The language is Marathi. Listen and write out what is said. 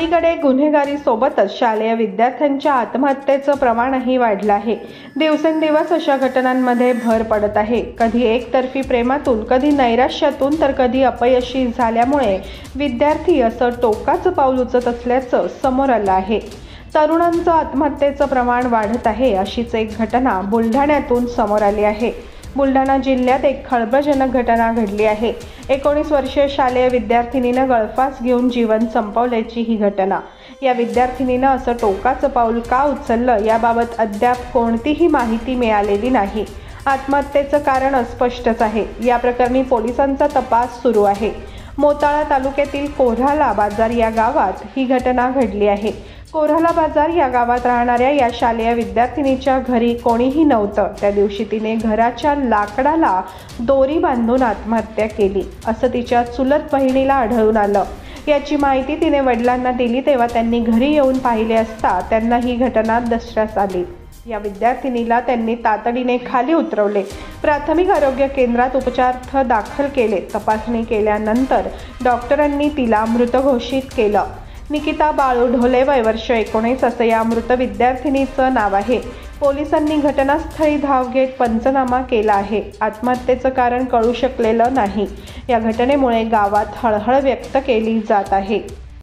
अलीकडे गुन्हेगारीसोबतच शालेय विद्यार्थ्यांच्या आत्महत्येचं प्रमाणही वाढलं आहे। दिवसेंदिवस अशा घटनांमध्ये भर पडत आहे। कधी एकतर्फी प्रेमातून, कधी नैराश्यातून, तर कधी अपयशी झाल्यामुळे विद्यार्थी असं टोकाचं पाऊल उचलत असल्याचं समोर आलं आहे। तरुणांचं आत्महत्येचं प्रमाण वाढत आहे, अशीच एक घटना बुलढाण्यातून समोर आली आहे। बुलढाणा जिल्ह्यात एक खळबळजनक घटना घडली आहे। 19 वर्षीय शालेय विद्यार्थिनीनं गळफास घेऊन जीवन संपवल्याची ही घटना। या विद्यार्थिनीनं असं टोकाचं पाऊल का उचललं याबाबत अद्याप कोणतीही माहिती मिळालेली नाही। आत्महत्येचं कारण अस्पष्टच आहे। या प्रकरणी पोलिसांचा तपास सुरू आहे। मोताळा तालुक्यातील कोऱ्हाला बाजार या गावात ही घटना घडली आहे। कोऱ्हाला बाजार या गावात राहणाऱ्या या शालेय विद्यार्थिनीच्या घरी कोणीही नव्हतं। त्या दिवशी तिने घराच्या लाकडाला दोरी बांधून आत्महत्या केली, असं तिच्या चुलत बहिणीला आढळून आलं। याची माहिती तिने वडिलांना दिली, तेव्हा त्यांनी घरी येऊन पाहिले असता त्यांना ही घटना दर्शनास आली। या विद्यार्थिनीला त्यांनी तातडीने खाली उतरवले। प्राथमिक आरोग्य केंद्रात उपचारार्थ दाखल केले। तपासणी केल्यानंतर डॉक्टरांनी तिला मृत घोषित केलं। निकिता बाळू ढोले, वय वर्ष 19 असं या मृत विद्यार्थिनीचं नाव आहे। पोलिसांनी घटनास्थळी धाव घेत पंचनामा केला आहे। आत्महत्येचं कारण कळू शकलेलं नाही। या घटनेमुळे गावात हळहळ व्यक्त केली जात आहे।